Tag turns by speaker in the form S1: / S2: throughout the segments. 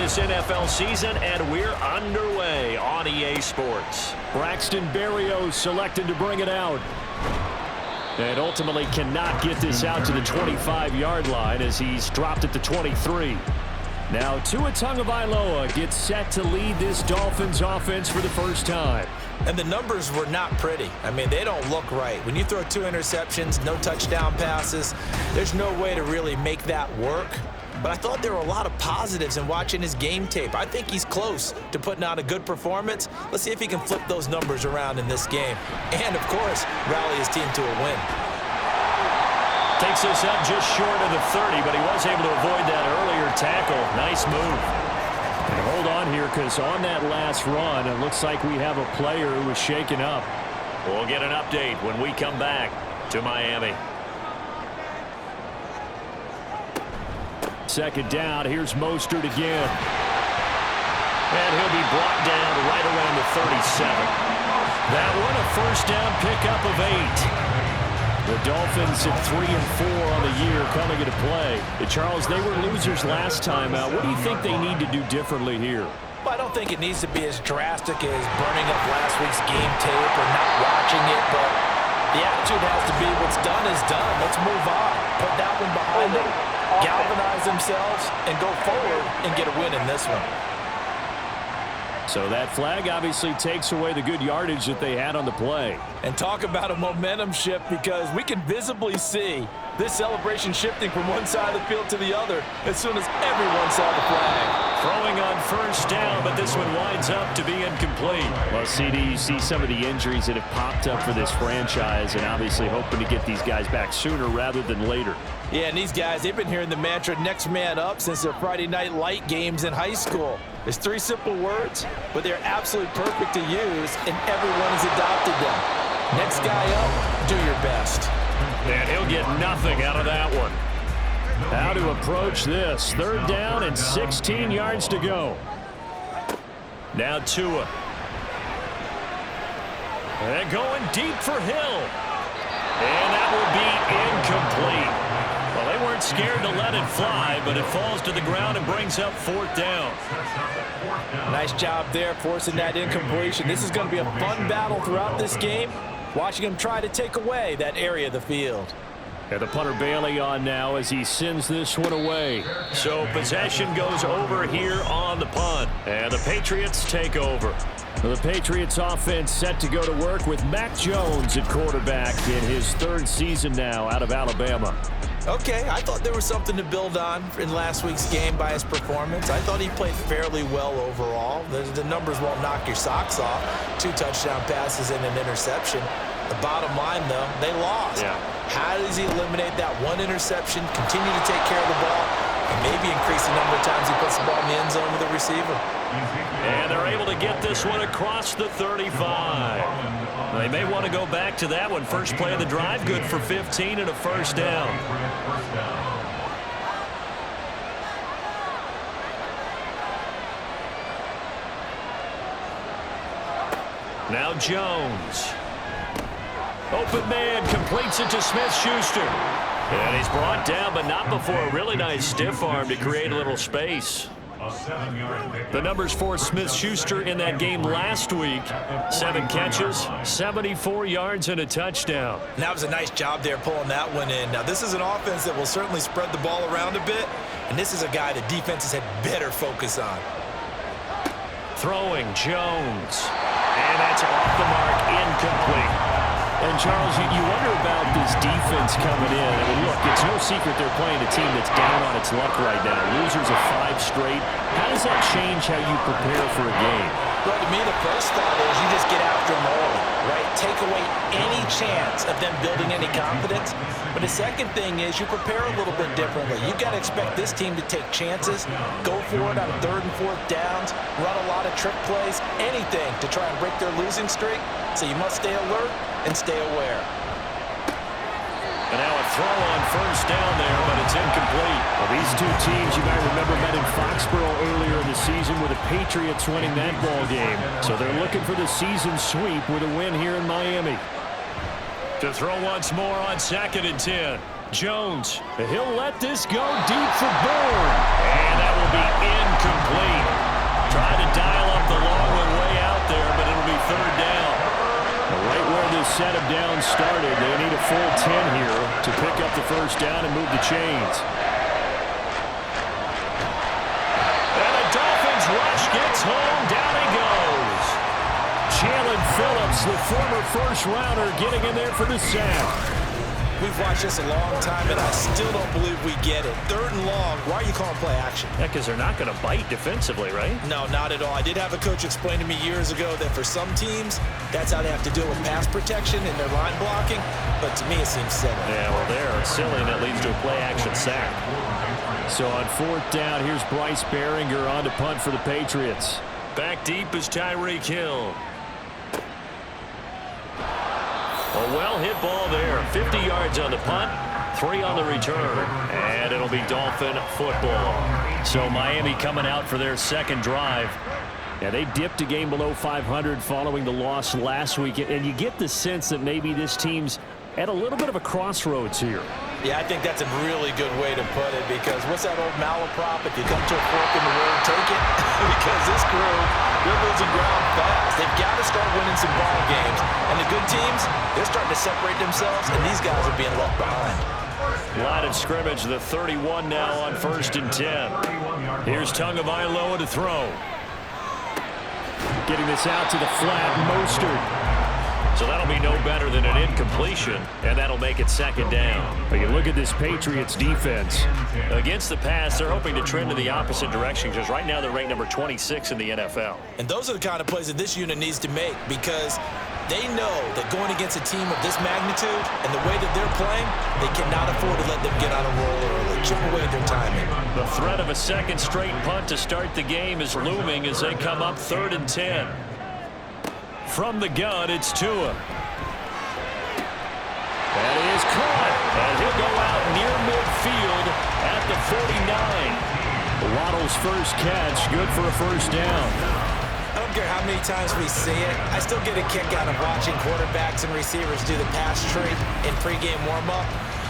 S1: this NFL season, and we're underway on EA Sports.
S2: Braxton Berrios selected to bring it out. And ultimately cannot get this out to the 25-yard line as he's dropped at the 23. Now Tua Tagovailoa gets set to lead this Dolphins offense for the first time.
S3: And the numbers were not pretty. I mean, they don't look right. When you throw 2 interceptions, no touchdown passes, there's no way to really make that work. But I thought there were a lot of positives in watching his game tape. I think he's close to putting out a good performance. Let's see if he can flip those numbers around in this game. And, of course, rally his team to a win.
S1: Takes us up just short of the 30, but he was able to avoid that earlier tackle. Nice move.
S2: And hold on here, because on that last run, it looks like we have a player who was shaken up.
S1: We'll get an update when we come back to Miami.
S2: Second down, here's Mostert again.
S1: And he'll be brought down right around the 37. That one, a first down pickup of 8.
S2: The Dolphins at 3-4 on the year coming into play. Charles, they were losers last time out. What do you think they need to do differently here?
S3: Well, I don't think it needs to be as drastic as burning up last week's game tape or not watching it, but the attitude has to be what's done is done. Let's move on. Put that one behind them, galvanize themselves, and go forward and get a win in this one.
S2: So that flag obviously takes away the good yardage that they had on the play.
S3: And talk about a momentum shift, because we can visibly see this celebration shifting from one side of the field to the other as soon as everyone saw the flag.
S1: Throwing on first down, but this one winds up to be incomplete.
S2: Well, CD, you see some of the injuries that have popped up for this franchise, and obviously hoping to get these guys back sooner rather than later.
S3: Yeah, and these guys, they've been hearing the mantra next man up since their Friday night light games in high school. It's 3 simple words, but they're absolutely perfect to use, and everyone has adopted them. Next guy up, do your best.
S1: And he'll get nothing out of that one.
S2: How to approach this. 3rd down and 16 yards to go.
S1: Now Tua. And going deep for Hill. And that will be incomplete. Well, they weren't scared to let it fly, but it falls to the ground and brings up 4th down.
S3: Nice job there forcing that incompletion. This is going to be a fun battle throughout this game, watching him try to take away that area of the field.
S2: And the punter Bailey on now as he sends this one away.
S1: So possession goes over here on the punt, and the Patriots take over.
S2: Well, the Patriots offense set to go to work with Mac Jones at quarterback in his 3rd season now out of Alabama.
S3: Okay, I thought there was something to build on in last week's game by his performance. I thought he played fairly well overall. The numbers won't knock your socks off. 2 touchdown passes and an interception. The bottom line, though, they lost.
S1: Yeah.
S3: How does he eliminate that 1 interception, continue to take care of the ball, and maybe increase the number of times he puts the ball in the end zone with the receiver?
S1: And they're able to get this one across the 35. They may want to go back to that one. First play of the drive, good for 15 and a first down. Now Jones. Open man, completes it to Smith-Schuster. And he's brought down, but not before a really nice stiff arm to create a little space. The numbers for Smith-Schuster in that game last week: 7 catches, 74 yards, and a touchdown.
S3: And that was a nice job there pulling that one in. Now, this is an offense that will certainly spread the ball around a bit, and this is a guy that defenses had better focus on.
S1: Throwing Jones. And that's off the mark, incomplete.
S2: And, Charles, you wonder about this defense coming in. I mean, look, it's no secret they're playing a team that's down on its luck right now. Losers of 5 straight. How does that change how you prepare for a game?
S3: Well, to me, the first thought is you just get after them early, right? Take away any chance of them building any confidence. But the second thing is you prepare a little bit differently. You've got to expect this team to take chances, go for it on 3rd and 4th downs, run a lot of trick plays, anything to try and break their losing streak. So you must stay alert and stay aware.
S1: And now a throw on first down there, but it's incomplete.
S2: Well, these 2 teams, you might remember, met in Foxborough earlier in the season with the Patriots winning that ball game. So they're looking for the season sweep with a win here in Miami.
S1: To throw once more on 2nd and 10. Jones.
S2: He'll let this go deep for Bourne.
S1: And that will be incomplete.
S2: first down and move the chains.
S1: And the Dolphins rush gets home. Down he goes.
S2: Jalen Phillips, the former first-rounder, getting in there for the sack.
S3: We've watched this a long time, and I still don't believe we get it. 3rd and long, why are you calling play action?
S1: Yeah, because they're not going to bite defensively, right?
S3: No, not at all. I did have a coach explain to me years ago that for some teams, that's how they have to deal with pass protection and their line blocking. But to me, it seems silly.
S1: Yeah, well, they're silly, and that leads to a play-action sack.
S2: So on 4th down, here's Bryce Behringer on to punt for the Patriots.
S1: Back deep is Tyreek Hill. A well-hit ball there. 50 yards on the punt, 3 on the return. And it'll be Dolphin football.
S2: So Miami coming out for their second drive. Yeah, they dipped a game below 500 following the loss last week. And you get the sense that maybe this team's at a little bit of a crossroads here.
S3: Yeah, I think that's a really good way to put it, because what's that old malaprop? If you come to a fork in the road, take it. Because this crew, they're losing ground fast. They've got to start winning some ball games. And the good teams, they're starting to separate themselves, and these guys are being left behind.
S1: Line of scrimmage, the 31 now on 1st and 10. Here's Tagovailoa to throw.
S2: Getting this out to the flat, Mostert.
S1: So that'll be no better than an incompletion, and that'll make it 2nd down.
S2: But you look at this Patriots defense.
S1: Against the pass, they're hoping to trend in the opposite direction, because right now they're ranked number 26 in the NFL.
S3: And those are the kind of plays that this unit needs to make, because they know that going against a team of this magnitude and the way that they're playing, they cannot afford to let them get on a roll early, chip away at their timing.
S1: The threat of a second straight punt to start the game is looming as they come up 3rd and 10. From the gun, it's Tua.
S2: That is caught.
S1: And he'll go out near midfield at the 49.
S2: Waddle's first catch, good for a first down.
S3: I don't care how many times we see it. I still get a kick out of watching quarterbacks and receivers do the pass tree in pregame warm-up.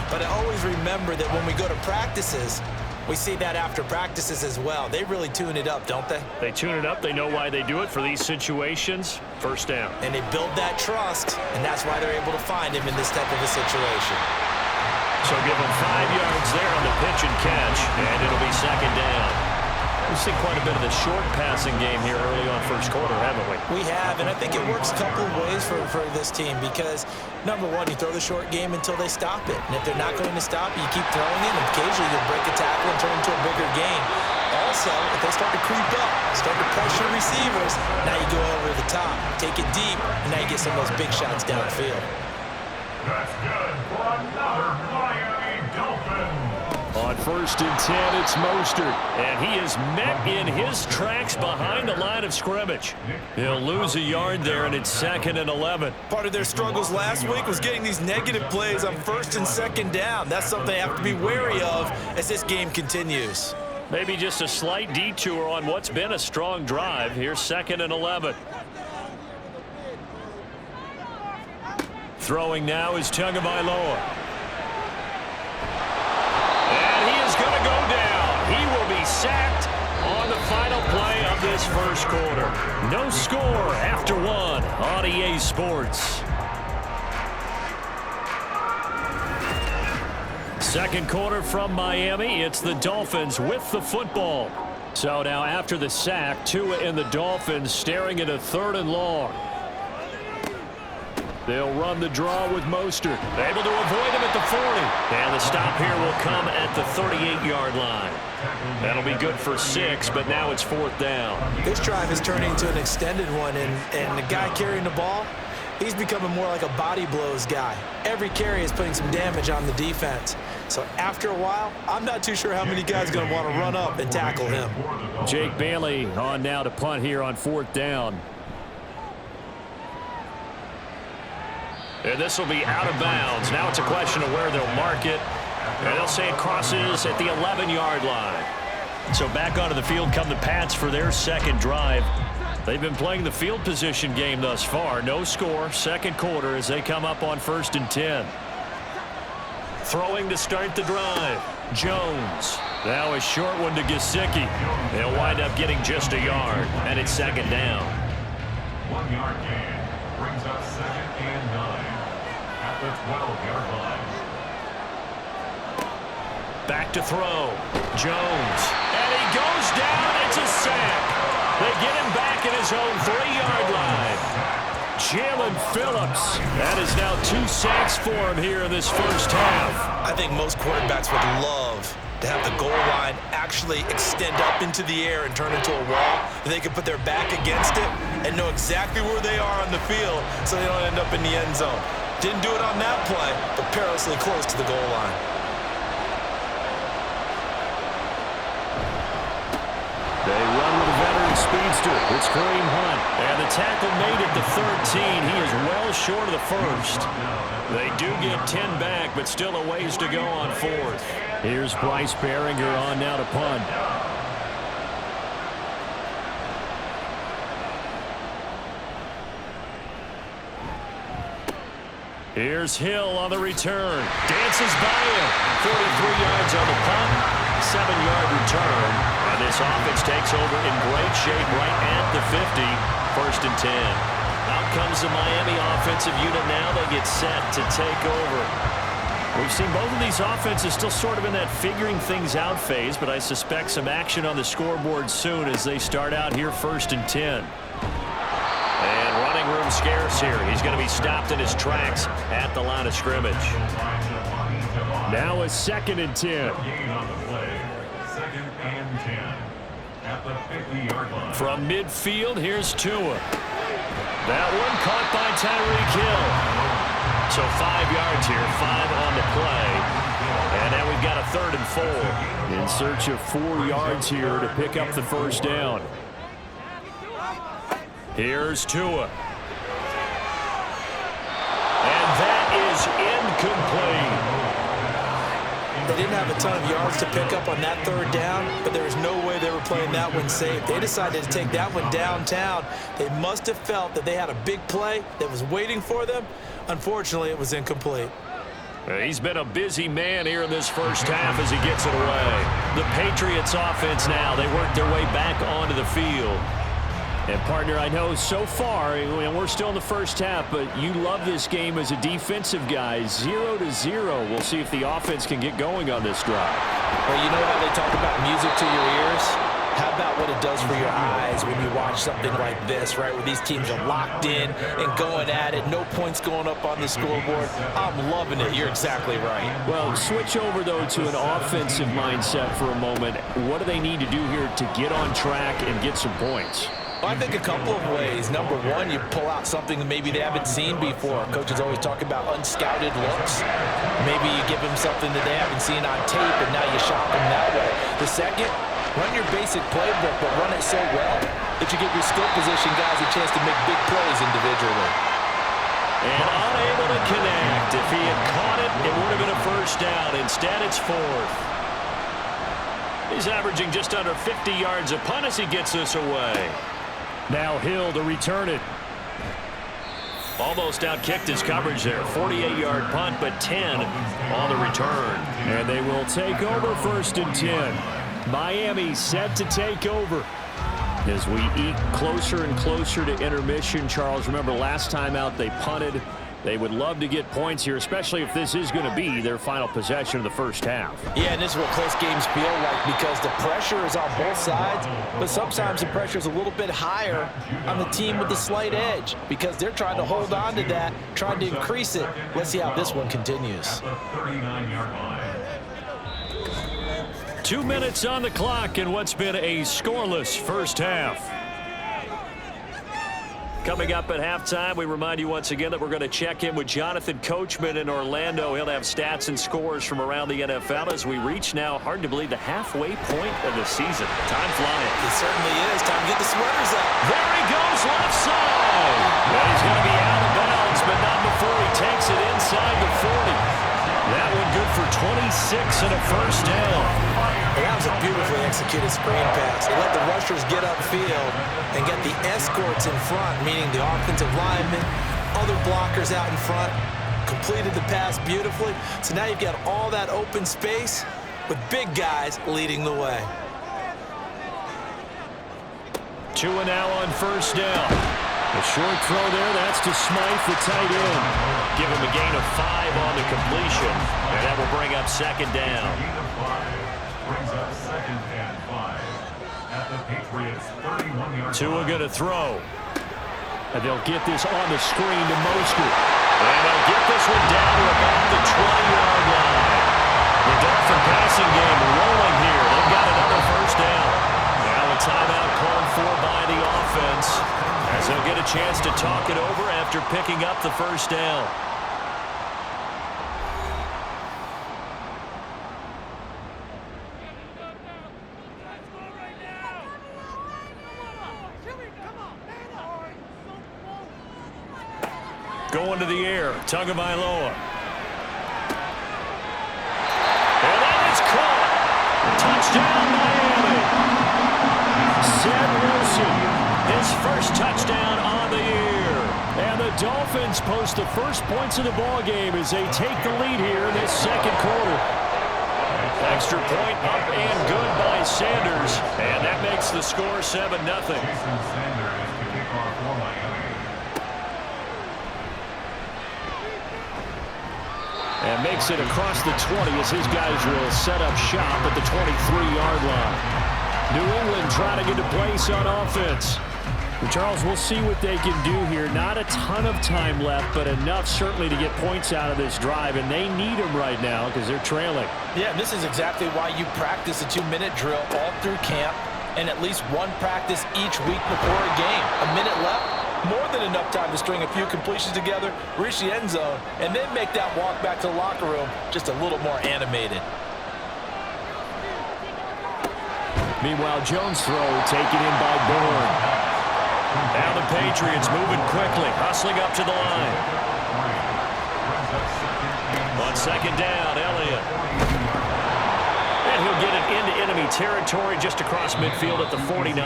S3: But I always remember that when we go to practices, we see that after practices as well. They really tune it up, don't they?
S1: They tune it up. They know why they do it for these situations. First down.
S3: And they build that trust, and that's why they're able to find him in this type of a situation.
S1: So give him 5 yards there on the pitch and catch, and it'll be 2nd down. We've seen quite a bit of the short passing game here early on first quarter, haven't we?
S3: We have, and I think it works a couple of ways for this team, because, number one, you throw the short game until they stop it. And if they're not going to stop it, you keep throwing it, and occasionally you'll break a tackle and turn it into a bigger game. Also, if they start to creep up, start to pressure receivers, now you go over the top, take it deep, and now you get some of those big shots downfield.
S4: That's good for another Miami Dolphin.
S2: On 1st and 10, it's Mostert.
S1: And he is met in his tracks behind the line of scrimmage. He'll lose a yard there, and it's 2nd and 11.
S3: Part of their struggles last week was getting these negative plays on 1st and 2nd down. That's something they have to be wary of as this game continues.
S1: Maybe just a slight detour on what's been a strong drive. Here's 2nd and 11. Throwing now is Tagovailoa. And he is going to go down. He will be sacked on the final play of this first quarter. No score after 1 on EA Sports. Second quarter from Miami. It's the Dolphins with the football. So now after the sack, Tua and the Dolphins staring at a 3rd and long.
S2: They'll run the draw with Mostert.
S1: Able to avoid him at the 40. And the stop here will come at the 38-yard line. That'll be good for 6, but now it's 4th down.
S3: This drive is turning into an extended one, and the guy carrying the ball, he's becoming more like a body blows guy. Every carry is putting some damage on the defense. So after a while, I'm not too sure how many guys are going to want to run up and tackle him.
S2: Jake Bailey on now to punt here on 4th down.
S1: And this will be out of bounds. Now it's a question of where they'll mark it. And they'll say it crosses at the 11-yard line. So back onto the field come the Pats for their second drive. They've been playing the field position game thus far. No score, second quarter as they come up on 1st and 10. Throwing to start the drive. Jones. Now a short one to Gesicki. They'll wind up getting just a yard. And it's 2nd down.
S4: 1 yard gain brings up 2nd and 9 at the 12-yard line.
S1: Back to throw. Jones. And he goes down. It's a sack. They get him back at his own 3-yard line. Jalen Phillips. That is now 2 sacks for him here in this first half.
S3: I think most quarterbacks would love to have the goal line actually extend up into the air and turn into a wall, and they can put their back against it and know exactly where they are on the field so they don't end up in the end zone. Didn't do it on that play, but perilously close to the goal line.
S2: They run with a veteran speedster. It's Kareem Hunt.
S1: And the tackle made it to 13. He is well short of the first. They do get 10 back, but still a ways to go on 4th.
S2: Here's Bryce Behringer on now to punt.
S1: Here's Hill on the return. Dances by him. 43 yards on the punt. 7-yard return. And this offense takes over in great shape right at the 50. 1st and 10. Out comes the Miami offensive unit now. They get set to take over. We've seen both of these offenses still sort of in that figuring things out phase, but I suspect some action on the scoreboard soon as they start out here 1st and 10. And running room scarce here. He's going to be stopped in his tracks at the line of scrimmage.
S2: Now a 2nd and 10.
S4: Gain on the play. 2nd and 10 at the 50-yard line.
S1: From midfield, here's Tua. That one caught by Tyreek Hill. So 5 yards here, 5 on the play. And now we've got a 3rd and 4.
S2: In search of 4 yards here to pick up the first down.
S1: Here's Tua. And that is incomplete.
S3: They didn't have a ton of yards to pick up on that 3rd down, but there was no way they were playing that one safe. They decided to take that one downtown. They must have felt that they had a big play that was waiting for them. Unfortunately, it was incomplete.
S1: He's been a busy man here in this first half as he gets it away. The Patriots offense now, they work their way back onto the field.
S2: And, partner, I know so far, and we're still in the first half, but you love this game as a defensive guy. 0-0. We'll see if the offense can get going on this drive.
S3: Well, you know how they talk about music to your ears? How about what it does for your eyes when you watch something like this, right, where these teams are locked in and going at it, no points going up on the scoreboard? I'm loving it. You're exactly right.
S2: Well, switch over, though, to an offensive mindset for a moment. What do they need to do here to get on track and get some points?
S3: Well, I think a couple of ways. Number one, you pull out something that maybe they haven't seen before. Coaches always talk about unscouted looks. Maybe you give them something that they haven't seen on tape, and now you shock them that way. The second, run your basic playbook, but run it so well that you give your skill position guys a chance to make big plays individually.
S1: And unable to connect. If he had caught it, it would have been a first down. Instead, it's 4th. He's averaging just under 50 yards a punt as he gets this away.
S2: Now Hill to return it.
S1: Almost outkicked his coverage there. 48-yard punt, but 10 on the return.
S2: And they will take over 1st and 10. Miami set to take over. As we eke closer and closer to intermission, Charles, remember last time out they punted. They would love to get points here, especially if this is going to be their final possession of the first half.
S3: Yeah, and this is what close games feel like because the pressure is on both sides, but sometimes the pressure is a little bit higher on the team with the slight edge because they're trying to hold on to that, trying to increase it. Let's see how this one continues.
S4: 39-yard line.
S1: 2 minutes on the clock in what's been a scoreless first half. Coming up at halftime, we remind you once again that we're going to check in with Jonathan Coachman in Orlando. He'll have stats and scores from around the NFL as we reach now, hard to believe, the halfway point of the season. Time flying.
S3: It certainly is. Time to get the sweaters up.
S1: There he goes, left side. Well, he's going to be out of bounds, but not before he takes it inside the 40. That one good for 26 and a first down.
S3: That was a beautifully executed screen pass. They let the rushers get upfield and get the escorts in front, meaning the offensive linemen, other blockers out in front, completed the pass beautifully. So now you've got all that open space with big guys leading the way.
S1: Tua now on first down.
S2: A short throw there, that's to Smythe, the tight end.
S1: Give him a gain of 5 on the completion, and that will bring up second down.
S4: at the Patriots' 31-yard
S2: Tua
S4: line.
S2: going to throw. And they'll get this on the screen to Mostert.
S1: And they'll get this one down to about the 20-yard line. The Dolphin passing game rolling here. They've got another first down. Now a timeout called for by the offense, as they'll get a chance to talk it over after picking up the first down.
S2: Going to the air, Tagovailoa.
S1: And that is caught. Touchdown, Miami.
S2: Zach Wilson,
S1: His first touchdown on the year.
S2: and the Dolphins post the first points of the ball game as they take the lead here in this second quarter.
S1: Extra point up and good by Sanders. And that makes the score 7-0.
S4: Jason Sanders to kick off for Miami.
S2: And makes it across the 20 as his guys will set up shop at the 23-yard line. New England trying to get a place on offense. And Charles, we'll see what they can do here. Not a ton of time left, but enough certainly to get points out of this drive, and they need them right now because they're trailing.
S3: Yeah, this is exactly why you practice a 2-minute drill all through camp and at least one practice each week before a game. A minute left, more than enough time to string a few completions together, reach the end zone, and then make that walk back to the locker room just a little more animated.
S2: Meanwhile, Jones' throw taken in by Bourne.
S1: Now the Patriots moving quickly, hustling up to the line. On second down, Elliott. And he'll get it into enemy territory just across midfield at the 49.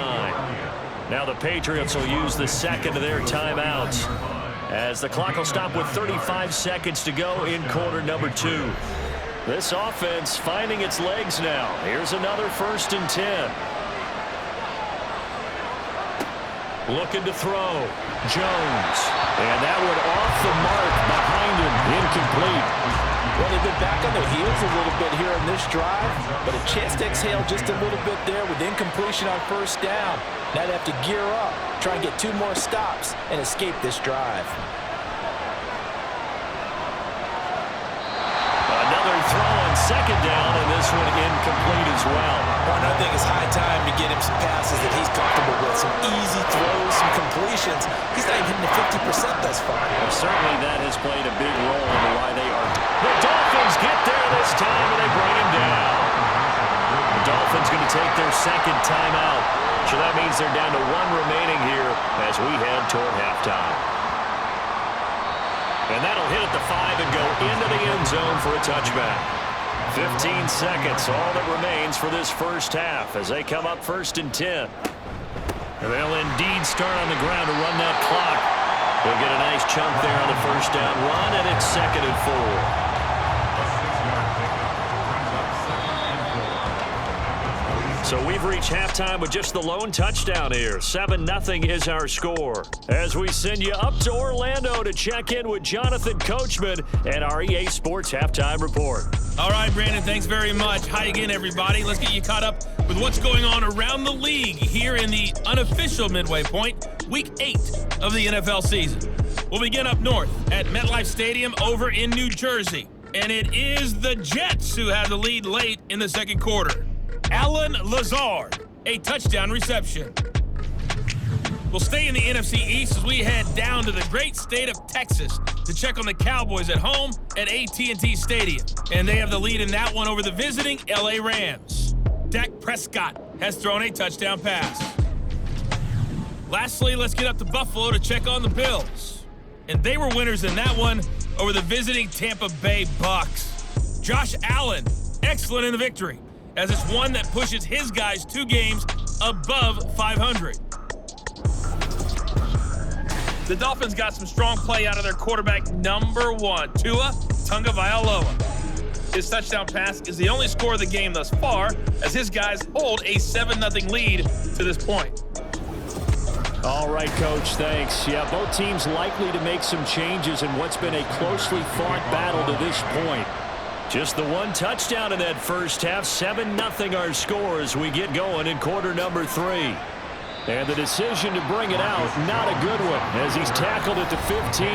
S1: Now the Patriots will use the second of their timeouts, as the clock will stop with 35 seconds to go in quarter number 2. This offense finding its legs now. Here's another 1st and 10. Looking to throw. Jones. And that one off the mark behind him. Incomplete.
S3: Well, they've been back on their heels a little bit here in this drive, but a chance to exhale just a little bit there with incompletion on first down. Now they have to gear up, try and get 2 more stops, and escape this drive.
S1: Another throw on second down, and this one incomplete as well.
S3: Well, I think it's high time to get him some passes that he's comfortable with, some easy throws, some completions. He's not even hitting the 50% thus far.
S1: Well, certainly that has played a big role in why they are. The Dolphins get there this time, and they bring him down. The Dolphins going to take their second timeout. So that means they're down to 1 remaining here as we head toward halftime. And that'll hit at the 5 and go into the end zone for a touchback. 15 seconds, all that remains for this first half as they come up 1st and 10. And they'll indeed start on the ground to run that clock. They'll get a nice chunk there on the first down run, and it's 2nd and 4. So we've reached halftime with just the lone touchdown here. 7-0 is our score. As we send you up to Orlando to check in with Jonathan Coachman and our EA Sports Halftime Report.
S5: All right, Brandon, thanks very much. Hi again, everybody. Let's get you caught up with what's going on around the league here in the unofficial midway point, Week 8 of the NFL season. We'll begin up north at MetLife Stadium over in New Jersey. And it is the Jets who have the lead late in the second quarter. Alan Lazard, a touchdown reception. We'll stay in the NFC East as we head down to the great state of Texas to check on the Cowboys at home at AT&T Stadium. And they have the lead in that one over the visiting LA Rams. Dak Prescott has thrown a touchdown pass. Lastly, let's get up to Buffalo to check on the Bills. And they were winners in that one over the visiting Tampa Bay Bucks. Josh Allen, excellent in the victory, as it's one that pushes his guys 2 games above 500. The Dolphins got some strong play out of their quarterback number 1, Tua Tagovailoa. His touchdown pass is the only score of the game thus far, as his guys hold a 7-0 lead to this point.
S2: All right, Coach, thanks. Yeah, both teams likely to make some changes in what's been a closely fought battle to this point. Just the one touchdown in that first half. 7-0 our score as we get going in quarter number 3. And the decision to bring it out, not a good one, as he's tackled at the 15.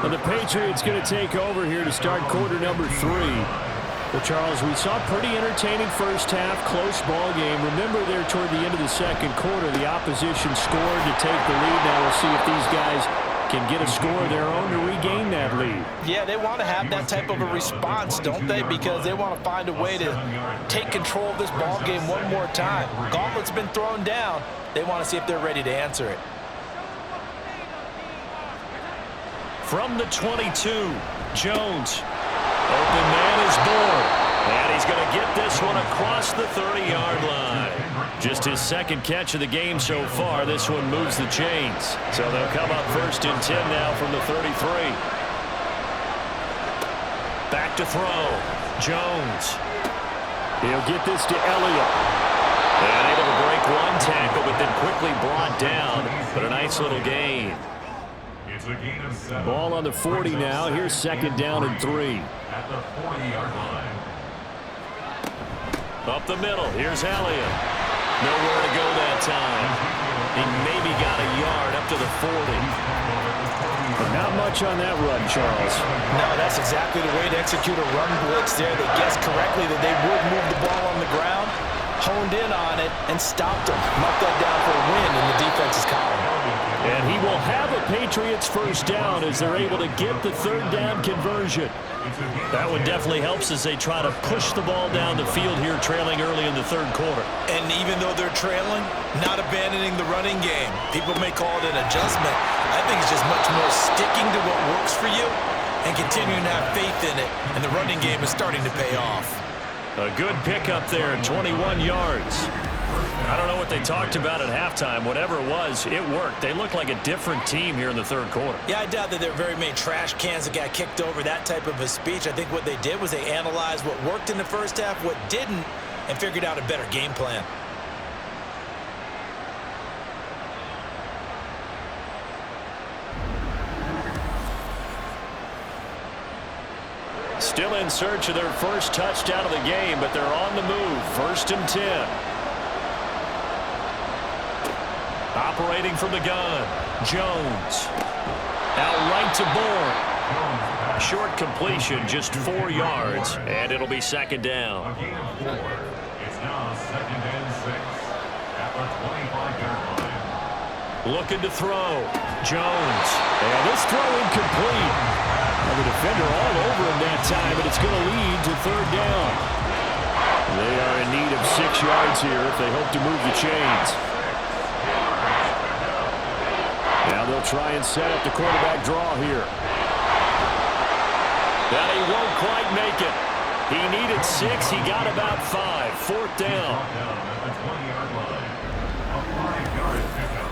S2: And the Patriots going to take over here to start quarter number 3. Well, Charles, we saw a pretty entertaining first half, close ball game. Remember there toward the end of the second quarter, the opposition scored to take the lead. Now we'll see if these guys can get a score of their own to regain that lead.
S3: Yeah, they want to have that type of a response, don't they? Because they want to find a way to take control of this ball game one more time. Gauntlet's been thrown down. They want to see if they're ready to answer it.
S2: From the 22, Jones. Open man is born. And he's going to get this one across the 30-yard line. Just his second catch of the game so far. This one moves the chains. So they'll come up 1st and 10 now from the 33. Back to throw. Jones. He'll get this to Elliott. And able to break one tackle, but then quickly brought down. But a nice little gain.
S4: It's a gain of 7.
S2: Ball on the 40 now. Here's 2nd down and 3.
S4: At the 40-yard line.
S2: Up the middle. Here's Elliott. Nowhere to go that time. He maybe got a yard up to the 40. But not much on that run, Charles.
S3: No, that's exactly the way to execute a run blitz there. They guessed correctly that they would move the ball on the ground, honed in on it, and stopped them. Marked that down for a win in the defense's column.
S2: And he will have a Patriots first down as they're able to get the 3rd down conversion. That one definitely helps as they try to push the ball down the field here, trailing early in the 3rd quarter.
S3: And even though they're trailing, not abandoning the running game. People may call it an adjustment. I think it's just much more sticking to what works for you and continuing to have faith in it. And the running game is starting to pay off.
S2: A good pickup there, 21 yards. I don't know what they talked about at halftime. Whatever it was, it worked. They look like a different team here in the 3rd quarter.
S3: Yeah, I doubt that there are very many trash cans that got kicked over, that type of a speech. I think what they did was they analyzed what worked in the first half, what didn't, and figured out a better game plan.
S2: Still in search of their first touchdown of the game, but they're on the move. 1st and 10. Operating from the gun, Jones. Out right to Bourne. Short completion, just 4 yards, and it'll be 2nd down.
S4: A gain of 4. It's now 2nd and 6. At the 25-yard line.
S2: Looking to throw, Jones. And this throw incomplete. And the defender all over him that time, but it's going to lead to 3rd down. They are in need of 6 yards here if they hope to move the chains. Now they'll try and set up the quarterback draw here. But he won't quite make it. He needed 6. He got about 5. 4th down.
S4: At the 20-yard line. A 5-yard pickup.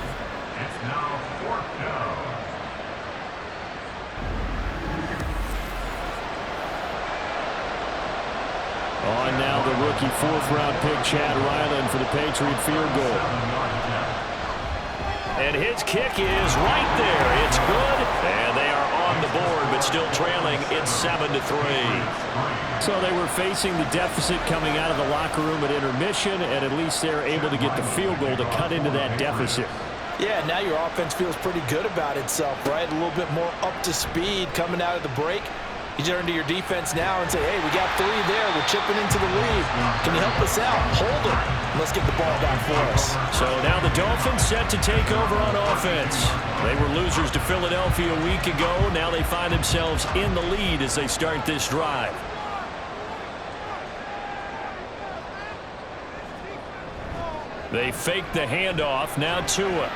S4: It's now 4th down.
S2: On now the rookie 4th-round pick, Chad Ryland, for the Patriot field goal. And his kick is right there. It's good, and they are on the board, but still trailing. It's 7-3. So they were facing the deficit coming out of the locker room at intermission, and at least they're able to get the field goal to cut into that deficit.
S3: Yeah, now your offense feels pretty good about itself, right? A little bit more up to speed coming out of the break. You turn to your defense now and say, hey, we got 3 there. We're chipping into the lead. Can you help us out? Hold it. Let's get the ball back for us.
S2: So now the Dolphins set to take over on offense. They were losers to Philadelphia a week ago. Now they find themselves in the lead as they start this drive. They fake the handoff. Now Tua.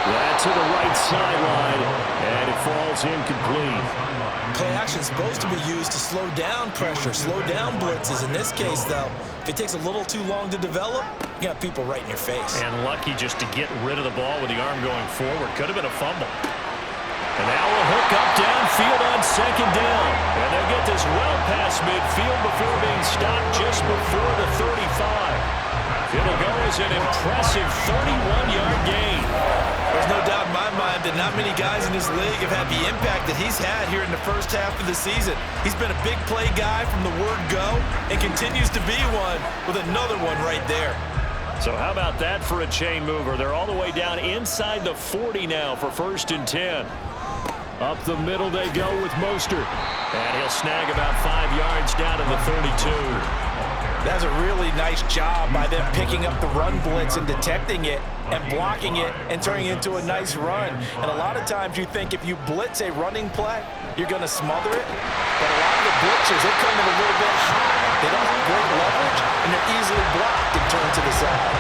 S2: That to the right sideline, and it falls incomplete.
S3: Play action is supposed to be used to slow down pressure, slow down blitzes. In this case, though, if it takes a little too long to develop, you got people right in your face.
S2: And lucky just to get rid of the ball with the arm going forward. Could have been a fumble. And now a hook up downfield on 2nd down. And they'll get this well past midfield before being stopped just before the 35. It'll go as an impressive 31-yard gain.
S3: There's no doubt in my mind London, not many guys in this league have had the impact that he's had here in the first half of the season. He's been a big play guy from the word go and continues to be one with another one right there.
S2: So how about that for a chain mover? They're all the way down inside the 40 now for 1st and 10. Up the middle they go with Mostert. And he'll snag about 5 yards down to the 32.
S3: That's a really nice job by them picking up the run blitz and detecting it and blocking it and turning it into a nice run. And a lot of times you think if you blitz a running play, you're going to smother it. But a lot of the blitzers, they come in a little bit high. They don't have great leverage, and they're easily blocked and turned to the side.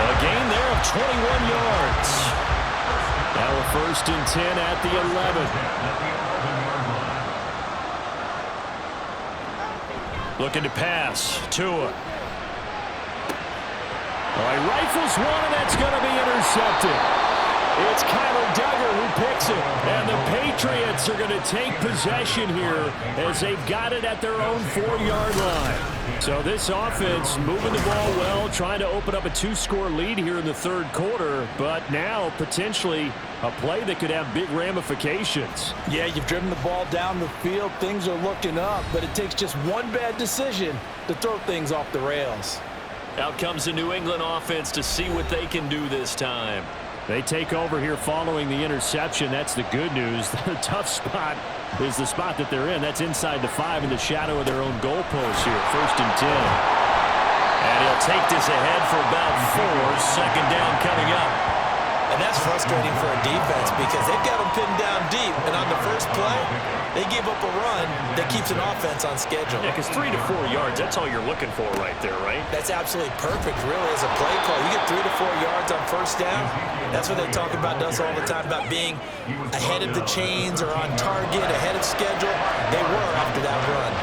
S2: A gain there of 21 yards. Now a 1st and 10 at the 11. Looking to pass. Tua. All right, rifles one, and that's going to be intercepted. It's Kyler Duggar who picks it. And the Patriots are going to take possession here as they've got it at their own 4-yard line. So this offense moving the ball well, trying to open up a 2-score lead here in the 3rd quarter. But now potentially a play that could have big ramifications.
S3: Yeah, you've driven the ball down the field. Things are looking up, but it takes just one bad decision to throw things off the rails.
S2: Out comes the New England offense to see what they can do this time. They take over here following the interception. That's the good news. The tough spot is the spot that they're in. That's inside the 5 in the shadow of their own goalpost here. 1st and 10. And he'll take this ahead for about 4. 2nd down coming up.
S3: And that's frustrating for a defense because they've got them pinned down deep. And on the first play, they give up a run that keeps an offense on schedule.
S2: Yeah, because 3 to 4 yards, that's all you're looking for right there, right?
S3: That's absolutely perfect, really, as a play call. You get 3 to 4 yards on 1st down. That's what they talk about us all the time, about being ahead of the chains or on target, ahead of schedule. They were after that run.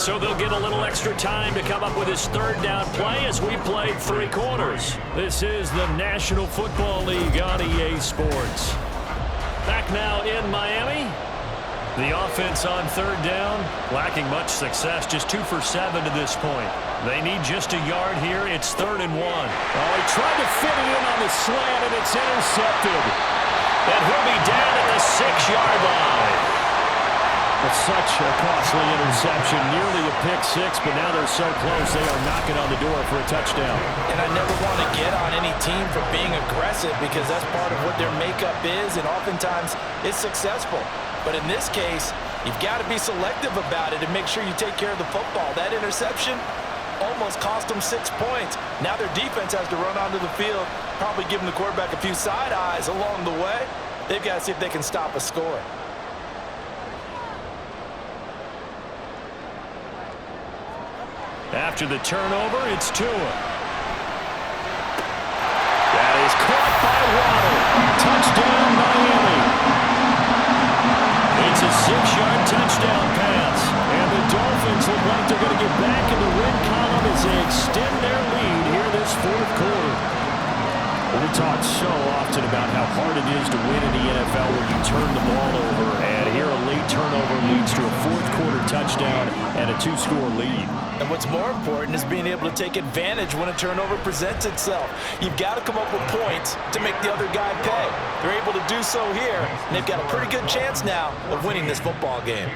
S2: So they'll get a little extra time to come up with his 3rd down play as we played 3 quarters. This is the National Football League on EA Sports. Back now in Miami. The offense on 3rd down, lacking much success, just 2 for 7 to this point. They need just a yard here. It's 3rd and 1. Oh, he tried to fit it in on the slant, and it's intercepted. And he'll be down at the 6-yard line. It's such a costly interception, nearly a pick-6, but now they're so close they are knocking on the door for a touchdown.
S3: And I never want to get on any team for being aggressive because that's part of what their makeup is, and oftentimes it's successful. But in this case, you've got to be selective about it and make sure you take care of the football. That interception almost cost them 6 points. Now their defense has to run onto the field, probably giving the quarterback a few side eyes along the way. They've got to see if they can stop a score.
S2: After the turnover, it's Tua. That is caught by Waddle. Touchdown, Miami. It's a 6-yard touchdown pass. And the Dolphins look like they're going to get back in the win column as they extend their lead here this 4th quarter. We talk so often about how hard it is to win in the NFL when you turn the ball over. And here a late turnover leads to a 4th quarter touchdown and a 2-score lead.
S3: And what's more important is being able to take advantage when a turnover presents itself. You've got to come up with points to make the other guy pay. They're able to do so here, and they've got a pretty good chance now of winning this football game.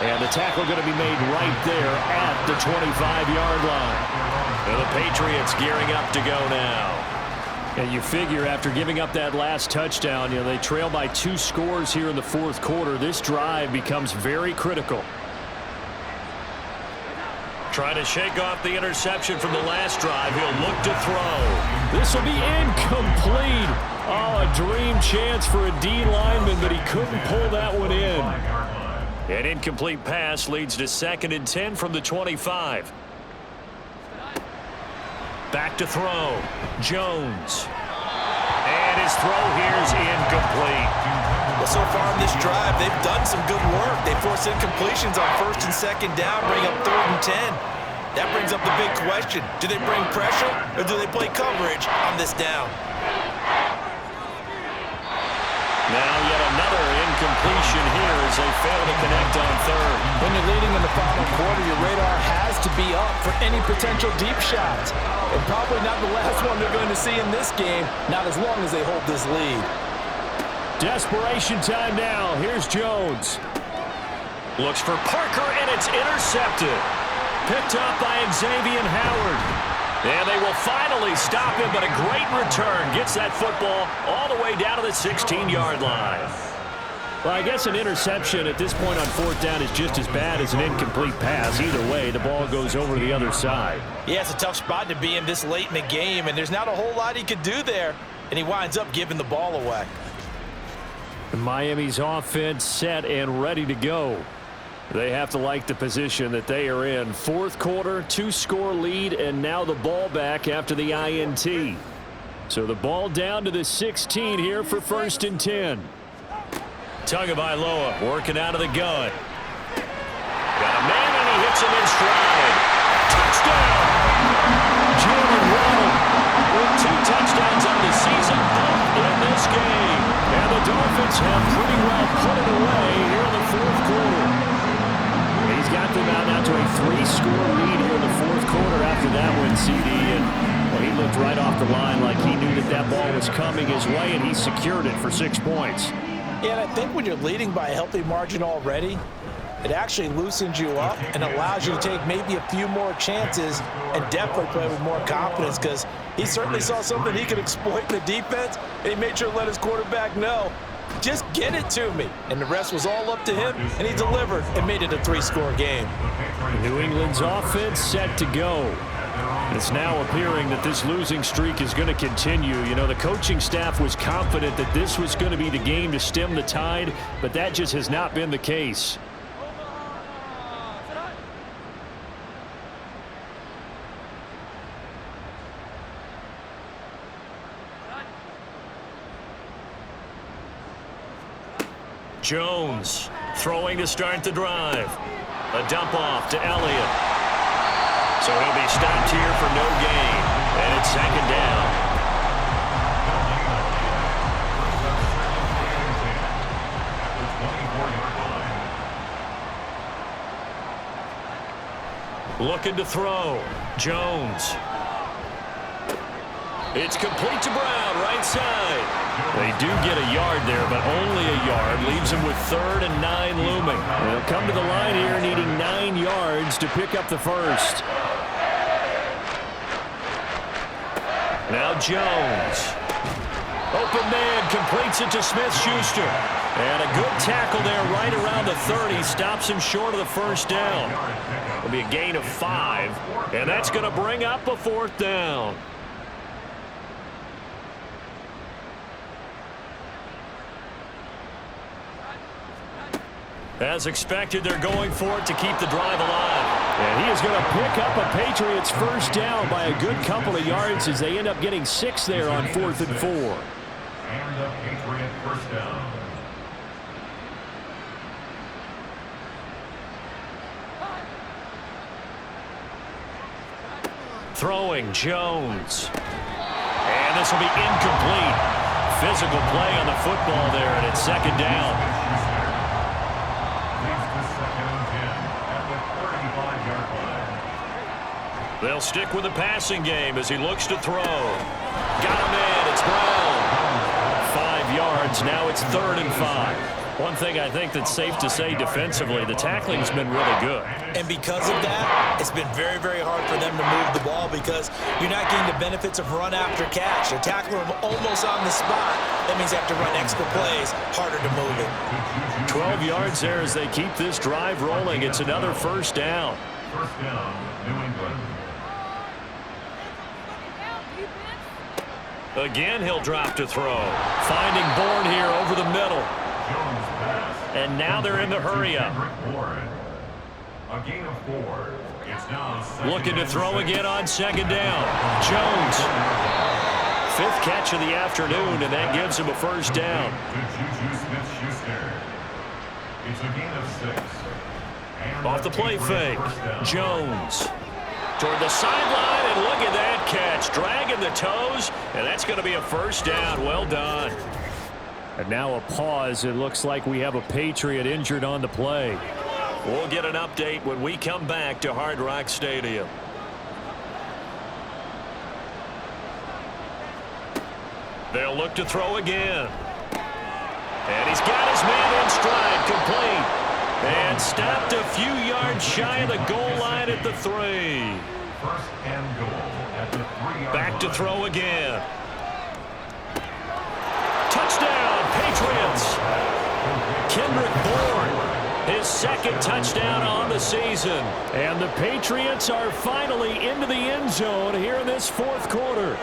S2: And the tackle going to be made right there at the 25-yard line. And the Patriots gearing up to go now. And you figure after giving up that last touchdown, they trail by 2 scores here in the 4th quarter. This drive becomes very critical. Trying to shake off the interception from the last drive. He'll look to throw. This will be incomplete. Oh, a dream chance for a D lineman, but he couldn't pull that one in. An incomplete pass leads to 2nd and 10 from the 25. Back to throw. Jones. And his throw here is incomplete.
S3: Well, so far in this drive, they've done some good work. They forced incompletions on 1st and 2nd down, bring up 3rd and 10. That brings up the big question. Do they bring pressure or do they play coverage on this down?
S2: Now yet another incompletion here. as they fail to connect on third.
S3: When you're leading in the final quarter, your radar has to be up for any potential deep shots. And probably not the last one they're going to see in this game, not as long as they hold this lead.
S2: Desperation time now. Here's Jones.
S1: Looks for Parker, and it's intercepted. Picked up by Xavier Howard. And they will finally stop him, but a great return. Gets that football all the way down to the 16-yard line.
S2: Well, I guess an interception at this point on fourth down is just as bad as an incomplete pass. Either way, the ball goes over to the other side.
S3: Yeah, it's a tough spot to be in this late in the game, and there's not a whole lot he could do there. And he winds up giving the ball away.
S2: Miami's offense set and ready to go. They have to like the position that they are in. Fourth quarter, 2-score lead, and now the ball back after the INT. So the ball down to the 16 here for 1st and 10.
S1: Tagovailoa working out of the gun. Got a man, and he hits him in stride. Touchdown! Jalen Waddle with 2 touchdowns on the season, both in this game.
S2: And the Dolphins have pretty well put it away here in the fourth quarter. He's got them out now to a 3-score lead here in the fourth quarter after that one, CD. And well, he looked right off the line like he knew that ball was coming his way, and he secured it for 6 points.
S3: Yeah, and I think when you're leading by a healthy margin already, it actually loosens you up and allows you to take maybe a few more chances and definitely play with more confidence, because he certainly saw something he could exploit in the defense, and he made sure to let his quarterback know, just get it to me. And the rest was all up to him, and he delivered and made it a 3-score game.
S2: New England's offense set to go. It's now appearing that this losing streak is going to continue. You know, the coaching staff was confident that this was going to be the game to stem the tide, but that just has not been the case.
S1: Jones throwing to start the drive. A dump off to Elliott. So he'll be stopped here for no gain. And it's 2nd down. Looking to throw. Jones. It's complete to Brown, right side.
S2: They do get a yard there, but only a yard. Leaves them with 3rd and 9 looming. They'll come to the line here needing 9 yards to pick up the first.
S1: Now Jones. Open man, completes it to Smith-Schuster. And a good tackle there right around the 30. Stops him short of the first down. It'll be a gain of 5. And that's going to bring up a 4th down. As expected, they're going for it to keep the drive alive.
S2: And he is going to pick up a Patriots first down by a good couple of yards as they end up getting 6 there on 4th and 4.
S4: And a Patriot first down.
S1: Throwing Jones. And this will be incomplete. Physical play on the football there, and it's 2nd down. They'll stick with the passing game as he looks to throw. Got him in. It's Brown.
S2: 5 yards. Now it's 3rd and 5. One thing I think that's safe to say defensively, the tackling's been really good.
S3: And because of that, it's been very, very hard for them to move the ball, because you're not getting the benefits of run after catch. They're tackling them almost on the spot. That means they have to run extra plays, harder to move it.
S2: 12 yards there as they keep this drive rolling. It's another first down.
S4: First down, New England.
S1: Again, he'll drop to throw. Finding Bourne here over the middle. And now they're in the hurry-up.
S4: A gain of 4. It's now
S1: looking to throw again on 2nd down. Jones. 5th catch of the afternoon, and that gives him a first down.
S4: It's a gain of 6.
S1: Off the play fake. Jones. Toward the sideline, and look at that catch. Dragging the toes, and that's going to be a first down. Well done.
S2: And now a pause. It looks like we have a Patriot injured on the play.
S1: We'll get an update when we come back to Hard Rock Stadium. They'll look to throw again. And he's got his man in stride, complete. And stopped a few yards shy of the goal line at the 3.
S4: First and goal at the 3-yard
S1: Back to
S4: line.
S1: throw again. Touchdown, Patriots. Kendrick Bourne, his second touchdown on the season.
S2: And the Patriots are finally into the end zone here in this fourth quarter.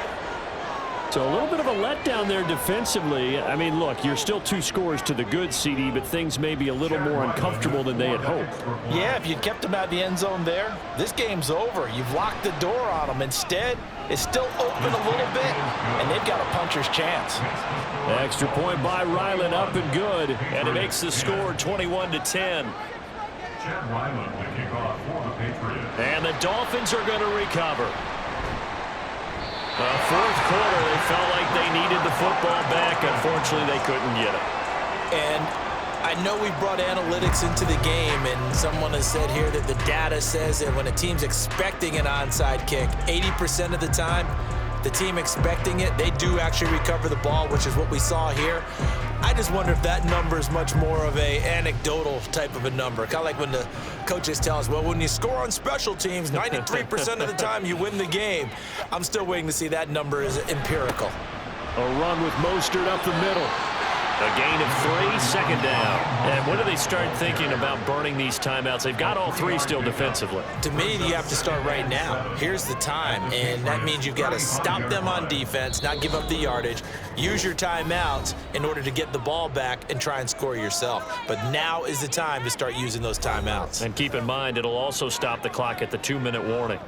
S2: So a little bit of a letdown there defensively. I mean, look, you're still 2 scores to the good, CD, but things may be a little more uncomfortable than they had hoped.
S3: Yeah, if you'd kept them out of the end zone there, this game's over. You've locked the door on them. Instead, it's still open a little bit, and they've got a puncher's chance.
S2: Extra point by Ryland, up and good.
S1: And it makes the score 21-10.
S4: Chad Ryland to kick off for the Patriots.
S1: And the Dolphins are going to recover. Fourth quarter, they felt like they needed the football back. Unfortunately, they couldn't get it.
S3: And I know we brought analytics into the game, and someone has said here that the data says that when a team's expecting an onside kick, 80% of the time, the team expecting it, they do actually recover the ball, which is what we saw here. I just wonder if that number is much more of a anecdotal type of a number. Kind of like when the coaches tell us, well, when you score on special teams, 93% of the time you win the game. I'm still waiting to see that number is empirical.
S2: A run with Mostert up the middle.
S1: A gain of 3, second down. And when do they start thinking about burning these timeouts? They've got all 3 still defensively.
S3: To me, you have to start right now. Here's the time, and that means you've got to stop them on defense, not give up the yardage, use your timeouts in order to get the ball back and try and score yourself. But now is the time to start using those timeouts.
S1: And keep in mind, it'll also stop the clock at the 2-minute warning.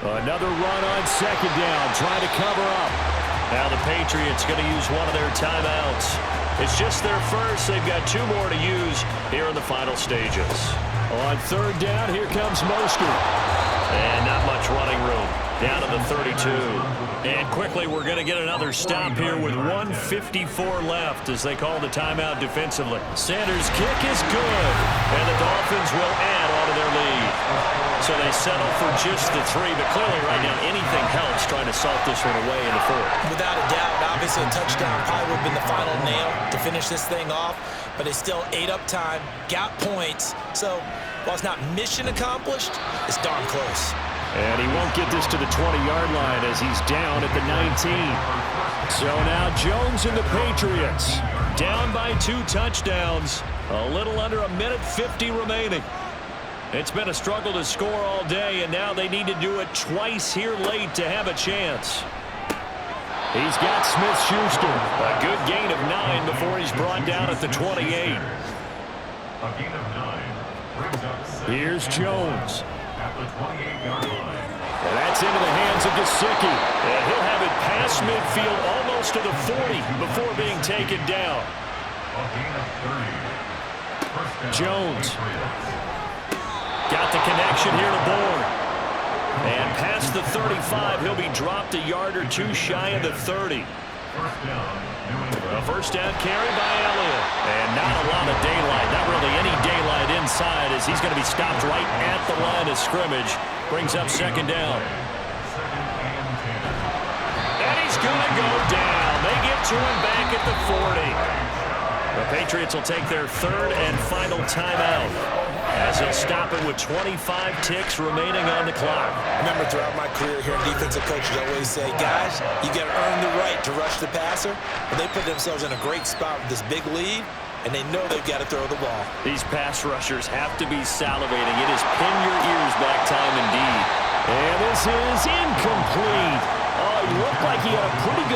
S2: Another run on second down, trying to cover up.
S1: Now the Patriots going to use one of their timeouts. It's just their first. They've got 2 more to use here in the final stages.
S2: On third down, here comes Mostert.
S1: And not much running room. Down to the 32. And quickly, we're going to get another stop here with 1:54 left as they call the timeout defensively. Sanders' kick is good. And the Dolphins will add on to their lead. So they settle for just the 3, but clearly right now anything helps trying to salt this one away in the 4th.
S3: Without a doubt, obviously a touchdown probably would have been the final nail to finish this thing off, but they still ate up time, got points. So while it's not mission accomplished, it's darn close.
S2: And he won't get this to the 20-yard line as he's down at the 19. So now Jones and the Patriots
S1: Down by 2 touchdowns. A little under 1:50 remaining. It's been a struggle to score all day, and now they need to do it twice here late to have a chance.
S2: He's got Smith-Schuster.
S1: A good gain of 9 before he's brought down at the 28.
S4: A gain of 9 brings up 7
S2: Here's Jones.
S4: at the 28-yard line.
S2: And that's into the hands of Gesicki.
S1: And he'll have it past midfield almost to the 40 before being taken down.
S4: A gain of 30. First down,
S2: Jones.
S4: Patriots.
S1: Got the connection here to Bourne. And past the 35, he'll be dropped a yard or 2 shy of the 30.
S4: First down, New England.
S1: A first down carry by Elliott. And not a lot of daylight. Not really any daylight inside as he's going to be stopped right at the line of scrimmage. Brings up second down.
S4: Second and 10.
S1: And he's going to go down. They get to him back at the 40. The Patriots will take their 3rd and final timeout as they'll stop it with 25 ticks remaining on the clock.
S3: Remember, throughout my career here, defensive coaches always say, guys, you got to earn the right to rush the passer. But they put themselves in a great spot with this big lead, and they know they've got to throw the ball.
S1: These pass rushers have to be salivating. It is pin your ears back time indeed.
S2: And this is incomplete. Oh, he looked like he had a pretty good